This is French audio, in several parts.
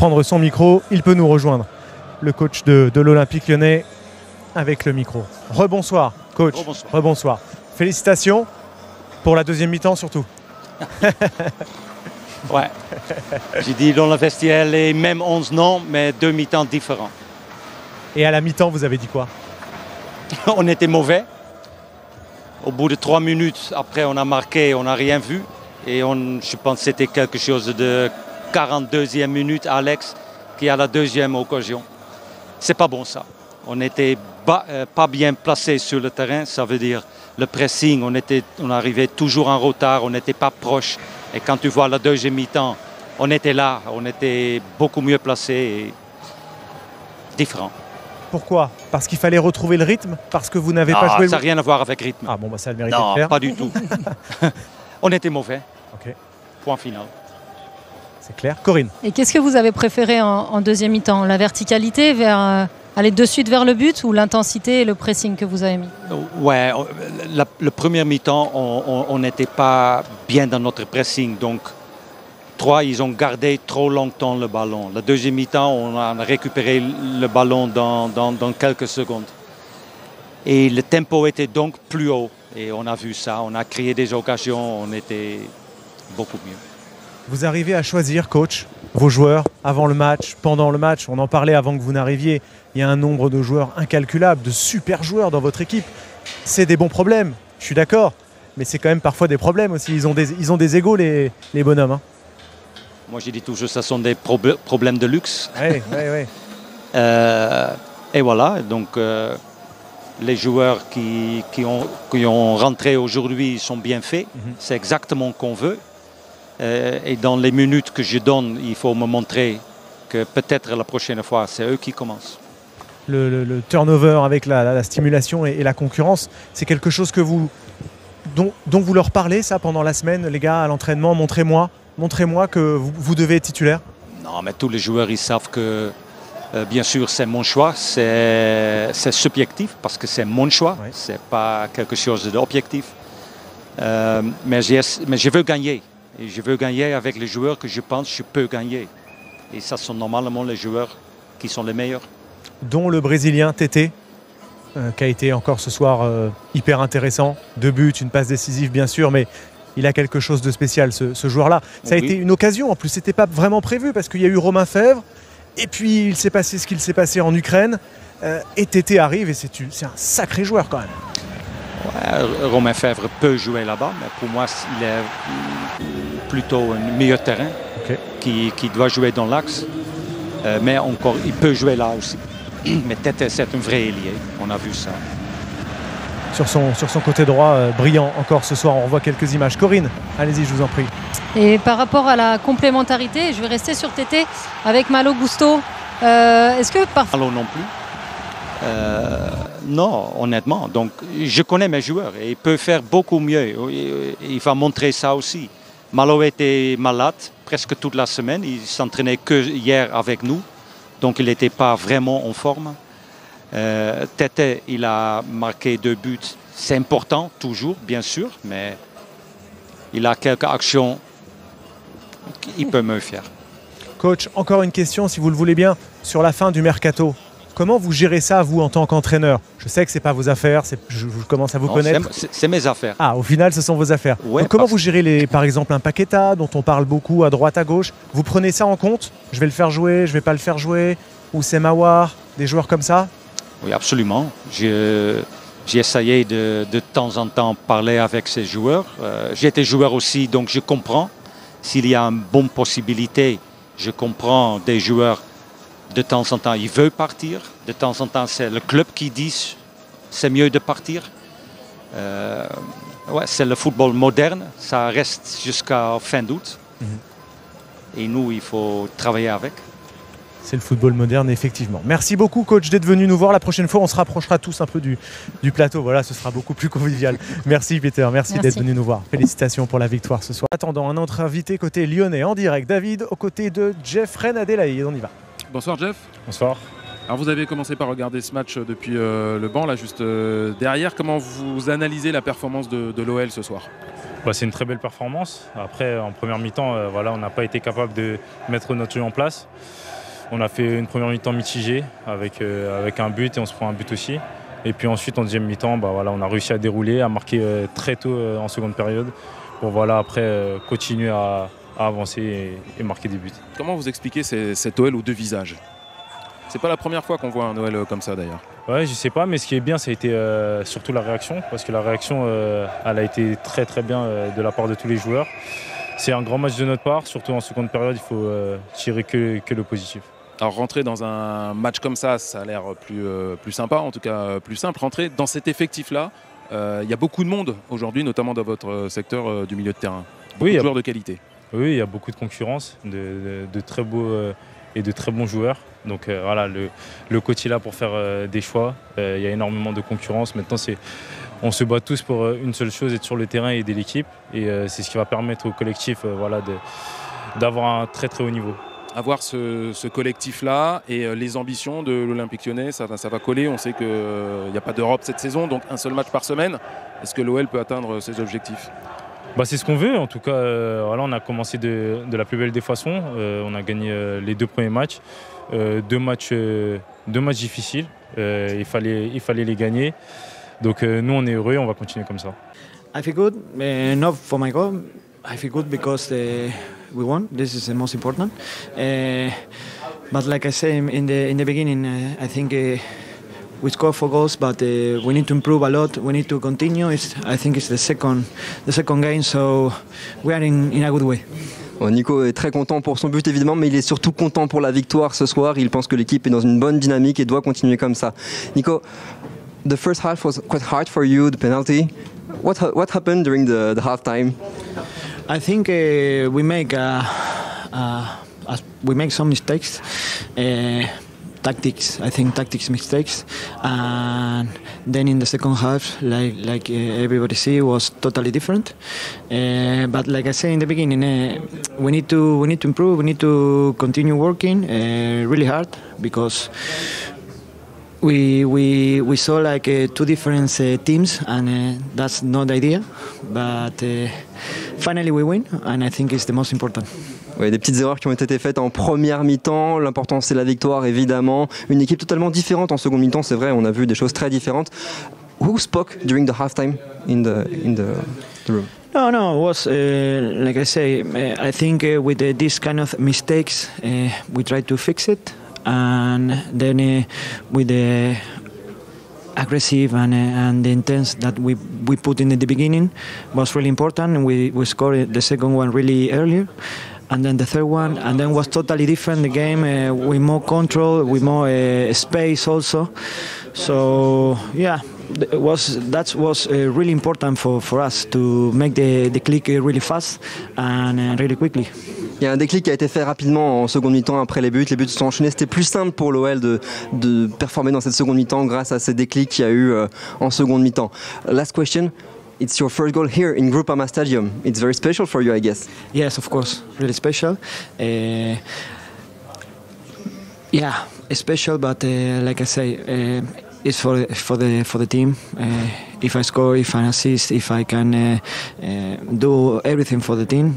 prendre son micro, il peut nous rejoindre. Le coach de l'Olympique Lyonnais avec le micro. Rebonsoir, coach. Rebonsoir. Rebonsoir. Félicitations pour la deuxième mi-temps surtout. Ouais. J'ai dit dans le vestiaire les mêmes 11 noms, mais 2 mi-temps différents. Et à la mi-temps, vous avez dit quoi? On était mauvais. Au bout de 3 minutes, après on a marqué, on n'a rien vu. Et je pense que c'était quelque chose de 42e minute, Alex, qui a la deuxième occasion. C'est pas bon ça. On n'était pas bien placé sur le terrain, ça veut dire le pressing, on arrivait toujours en retard, on n'était pas proche. Et quand tu vois la deuxième mi-temps, on était là, on était beaucoup mieux placé et différent. Pourquoi? Parce qu'il fallait retrouver le rythme? Parce que vous n'avez pas joué Ça n'a rien à voir avec rythme. Ah bon, bah ça a le mérite de Non, faire. pas du tout. On était mauvais. Ok, Point final. c'est clair. Corinne? Et qu'est-ce que vous avez préféré en deuxième mi-temps? La verticalité vers aller de suite vers le but ou l'intensité et le pressing que vous avez mis? Ouais, le premier mi-temps, on n'était pas bien dans notre pressing. Donc, 3, ils ont gardé trop longtemps le ballon. La deuxième mi-temps, on a récupéré le ballon dans quelques secondes. Et le tempo était donc plus haut. Et on a vu ça, on a créé des occasions, on était beaucoup mieux. Vous arrivez à choisir, coach, vos joueurs avant le match, pendant le match. On en parlait avant que vous n'arriviez. Il y a un nombre de joueurs incalculable, de super joueurs dans votre équipe. C'est des bons problèmes, je suis d'accord. Mais c'est quand même parfois des problèmes aussi. Ils ont des égos, les bonhommes. Hein. Moi, j'ai dit toujours que ce sont des problèmes de luxe. Oui. Et voilà, donc les joueurs qui ont rentré aujourd'hui sont bien faits. C'est exactement ce qu'on veut. Et dans les minutes que je donne, il faut me montrer que peut-être la prochaine fois, c'est eux qui commencent. Le turnover avec la stimulation et la concurrence, c'est quelque chose que dont vous leur parlez, ça, pendant la semaine, les gars, à l'entraînement. Montrez-moi que vous devez être titulaire. Non, mais tous les joueurs, ils savent que, bien sûr, c'est mon choix. C'est subjectif parce que c'est mon choix. Oui. Ce n'est pas quelque chose d'objectif. Mais je veux gagner. Et je veux gagner avec les joueurs que je pense que je peux gagner. Et ça sont normalement les joueurs qui sont les meilleurs. Dont le Brésilien Tété, qui a été encore ce soir hyper intéressant. 2 buts, une passe décisive bien sûr, mais il a quelque chose de spécial ce joueur-là. Ça a été une occasion, en plus c'était pas vraiment prévu parce qu'il y a eu Romain Fèvre, et puis il s'est passé ce qu'il s'est passé en Ukraine, et Tété arrive et c'est un sacré joueur quand même. Ouais, Romain Fèvre peut jouer là-bas, mais pour moi il est plutôt un milieu de terrain qui doit jouer dans l'axe. Mais encore, il peut jouer là aussi. Mais Tété, c'est un vrai ailier. On a vu ça. Sur son côté droit, brillant encore ce soir. On revoit quelques images. Corinne, allez-y, je vous en prie. Et par rapport à la complémentarité, je vais rester sur Tété avec Malo Gusto. Est-ce que parfois... Malo non plus. Non, honnêtement. Donc, je connais mes joueurs et il peut faire beaucoup mieux. Il va montrer ça aussi. Malo était malade presque toute la semaine. Il s'entraînait que hier avec nous. Donc, il n'était pas vraiment en forme. Tété, il a marqué 2 buts. C'est important, toujours, bien sûr. Mais il a quelques actions qu'il peut me faire. Coach, encore une question, si vous le voulez bien, sur la fin du mercato. Comment vous gérez ça, vous, en tant qu'entraîneur? Je sais que ce n'est pas vos affaires, je commence à vous connaître. C'est mes affaires. Ah, au final, ce sont vos affaires. Ouais, donc, comment vous gérez, par exemple, un Paqueta, dont on parle beaucoup à droite, à gauche? Vous prenez ça en compte? Je vais le faire jouer, je ne vais pas le faire jouer? Ou c'est Mawar, des joueurs comme ça? Oui, absolument. J'ai essayé de temps en temps parler avec ces joueurs. J'ai été joueur aussi, donc je comprends. S'il y a une bonne possibilité, je comprends des joueurs. De temps en temps, il veut partir. De temps en temps, c'est le club qui dit c'est mieux de partir. Ouais, c'est le football moderne. Ça reste jusqu'à fin d'août. Et nous, il faut travailler avec. C'est le football moderne, effectivement. Merci beaucoup, coach, d'être venu nous voir. La prochaine fois, on se rapprochera tous un peu du plateau. Voilà, ce sera beaucoup plus convivial. Merci, Peter. Merci d'être venu nous voir. Félicitations pour la victoire ce soir. Attendant un autre invité côté lyonnais en direct. David, aux côtés de Jeffrey Adelaide. On y va. Bonsoir Jeff. Bonsoir. Alors vous avez commencé par regarder ce match depuis le banc, là juste derrière. Comment vous analysez la performance de l'OL ce soir? C'est une très belle performance. Après, en première mi-temps, on n'a pas été capable de mettre notre jeu en place. On a fait une première mi-temps mitigée avec un but et on se prend un but aussi. Et puis ensuite, en deuxième mi-temps, on a réussi à dérouler, à marquer très tôt en seconde période pour après continuer à avancer et marquer des buts. Comment vous expliquez cet OL aux deux visages? C'est pas la première fois qu'on voit un OL comme ça d'ailleurs. Ouais, je sais pas, mais ce qui est bien, ça a été surtout la réaction, parce que la réaction, elle a été très très bien de la part de tous les joueurs. C'est un grand match de notre part, surtout en seconde période, il faut tirer que le positif. Alors rentrer dans un match comme ça a l'air plus sympa, en tout cas plus simple. Rentrer dans cet effectif-là, il y a beaucoup de monde aujourd'hui, notamment dans votre secteur du milieu de terrain. Beaucoup de joueurs de qualité. Oui, il y a beaucoup de concurrence, de très beaux et de très bons joueurs. Donc le coach est là pour faire des choix. Il y a énormément de concurrence. Maintenant, on se bat tous pour une seule chose, être sur le terrain et aider l'équipe. Et c'est ce qui va permettre au collectif d'avoir un très très haut niveau. Avoir ce collectif-là et les ambitions de l'Olympique Lyonnais, ça va coller. On sait qu'il n'y a pas d'Europe cette saison, donc un seul match par semaine. Est-ce que l'OL peut atteindre ses objectifs ? C'est ce qu'on veut. En tout cas, on a commencé de la plus belle des façons. On a gagné les 2 premiers matchs. Deux matchs difficiles. Il fallait les gagner. Donc nous, on est heureux. On va continuer comme ça. I feel good, not for my goal. I feel good because we won. This is the most important. But like I say in the beginning, I think we scored 4 goals, but we need to improve a lot. We need to continue. I think it's the second game, so we are in a good way. Nico est très content pour son but évidemment, mais il est surtout content pour la victoire ce soir. Il pense que l'équipe est dans une bonne dynamique et doit continuer comme ça. Nico, the first half was quite hard for you, the penalty. What happened during the halftime? I think we make some mistakes. Tactics mistakes, and then in the second half, like everybody see, was totally different. But like I said in the beginning, we need to improve. We need to continue working really hard because we saw like 2 different teams, and that's not the idea. But finally we win, and I think it's the most important. Oui, des petites erreurs qui ont été faites en première mi-temps. L'important, c'est la victoire, évidemment. Une équipe totalement différente en seconde mi-temps, c'est vrai. On a vu des choses très différentes. Who spoke during the halftime in the room? No, it was like I say. I think with these kind of mistakes, we try to fix it, and then with the aggressive and the intense that we put in the beginning was really important. We scored the second one really earlier. And then the third one, and then was totally different. The game with more control, with more space also. So yeah, that was really important for us to make the click really fast and really quickly. Il y a un déclic qui a été fait rapidement en seconde mi-temps après les buts. Les buts se sont enchaînés. C'était plus simple pour l'OL de performer dans cette seconde mi-temps grâce à ces déclics qu'il y a eu en seconde mi-temps. Last question. It's your first goal here in Groupama Stadium. It's very special for you, I guess. Yes, of course, really special. Yeah, it's special, but like I say, it's for the team. If I score, if I assist, if I can do everything for the team,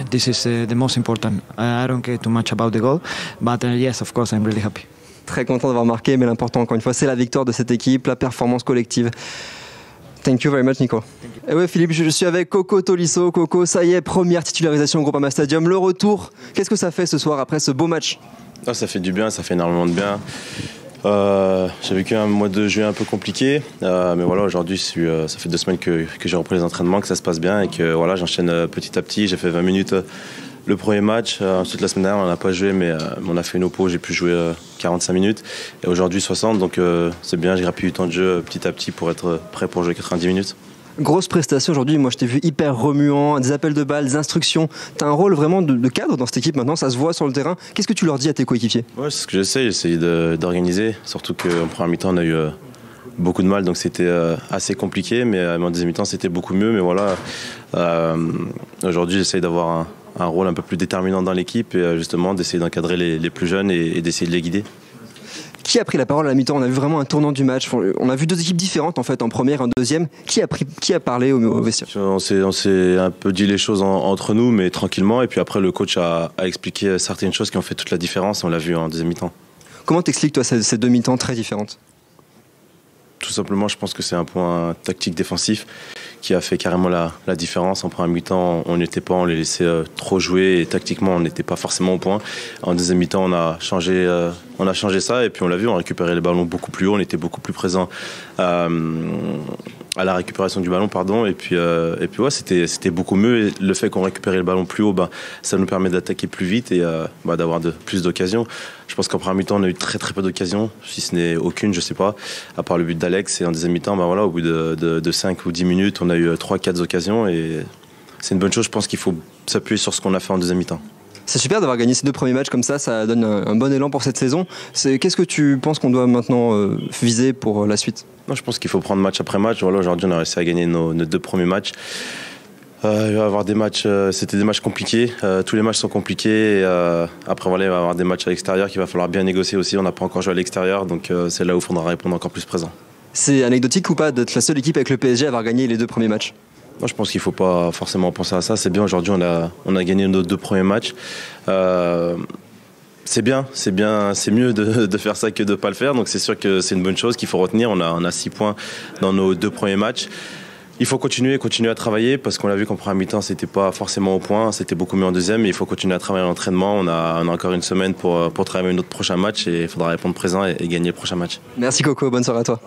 this is the most important. I don't care too much about the goal, but yes, of course, I'm really happy. Très content d'avoir marqué, mais l'important, encore une fois, c'est la victoire de cette équipe, la performance collective. Thank you very much, Nico. Et ouais, Philippe, je suis avec Coco Tolisso. Coco, ça y est, première titularisation au Groupama Stadium. Le retour, qu'est-ce que ça fait ce soir après ce beau match? Ça fait du bien, ça fait énormément de bien. J'ai vécu un mois de juillet un peu compliqué, mais voilà, aujourd'hui, ça fait 2 semaines que j'ai repris les entraînements, que ça se passe bien et que voilà, j'enchaîne petit à petit. J'ai fait 20 minutes le premier match. Ensuite, la semaine dernière, on n'a pas joué, mais on a fait une oppo, j'ai pu jouer 45 minutes. Et aujourd'hui, 60, donc c'est bien, j'ai grappillé du temps de jeu petit à petit pour être prêt pour jouer 90 minutes. Grosse prestation aujourd'hui, moi je t'ai vu hyper remuant, des appels de balles, des instructions. Tu as un rôle vraiment de cadre dans cette équipe maintenant, ça se voit sur le terrain. Qu'est-ce que tu leur dis à tes coéquipiers? Ouais, c'est ce que j'essaie d'organiser, surtout qu'en première mi-temps, on a eu beaucoup de mal, donc c'était assez compliqué, mais en deuxième mi-temps, c'était beaucoup mieux. Mais voilà, aujourd'hui, j'essaie d'avoir un rôle un peu plus déterminant dans l'équipe et justement d'essayer d'encadrer les plus jeunes et d'essayer de les guider. Qui a pris la parole à la mi-temps? On a vu vraiment un tournant du match. On a vu deux équipes différentes en fait, en première, en deuxième. Qui a parlé au vestiaire? On s'est un peu dit les choses entre nous, mais tranquillement. Et puis après, le coach a expliqué certaines choses qui ont fait toute la différence. On l'a vu en deuxième mi-temps. Comment t'expliques toi ces deux mi-temps très différentes? Tout simplement, je pense que c'est un point tactique défensif qui a fait carrément la différence. En première mi-temps, on n'était pas, on les laissait trop jouer et tactiquement, on n'était pas forcément au point. En deuxième mi-temps, on a changé ça et puis on l'a vu, on a récupéré les ballons beaucoup plus haut, on était beaucoup plus présent à la récupération du ballon, pardon. Et puis ouais, c'était beaucoup mieux. Et le fait qu'on récupérait le ballon plus haut, ça nous permet d'attaquer plus vite et d'avoir plus d'occasions. Je pense qu'en première mi-temps, on a eu très très peu d'occasions, si ce n'est aucune, je sais pas, à part le but d'Alex. Et en deuxième mi-temps, voilà, au bout de 5 ou 10 minutes, on a eu 3-4 occasions et c'est une bonne chose. Je pense qu'il faut s'appuyer sur ce qu'on a fait en deuxième mi-temps. C'est super d'avoir gagné ces deux premiers matchs comme ça donne un bon élan pour cette saison. Qu'est-ce que tu penses qu'on doit maintenant viser pour la suite? Non, je pense qu'il faut prendre match après match. Voilà, aujourd'hui, on a réussi à gagner nos 2 premiers matchs. Il va y avoir des matchs, c'était des matchs compliqués. Tous les matchs sont compliqués. Et, après, voilà, il va y avoir des matchs à l'extérieur qu'il va falloir bien négocier aussi. On n'a pas encore joué à l'extérieur, donc c'est là où il faudra répondre encore plus présent. C'est anecdotique ou pas d'être la seule équipe avec le PSG à avoir gagné les 2 premiers matchs? Non, je pense qu'il ne faut pas forcément penser à ça. C'est bien, aujourd'hui, on a gagné nos 2 premiers matchs. C'est bien, c'est mieux de faire ça que de ne pas le faire. Donc c'est sûr que c'est une bonne chose qu'il faut retenir. On a 6 points dans nos 2 premiers matchs. Il faut continuer à travailler parce qu'on l'a vu qu'en première mi-temps, c'était pas forcément au point, c'était beaucoup mieux en deuxième. Mais il faut continuer à travailler à l'entraînement. On a encore une semaine pour travailler notre prochain match et il faudra répondre présent et gagner le prochain match. Merci Coco, bonne soirée à toi.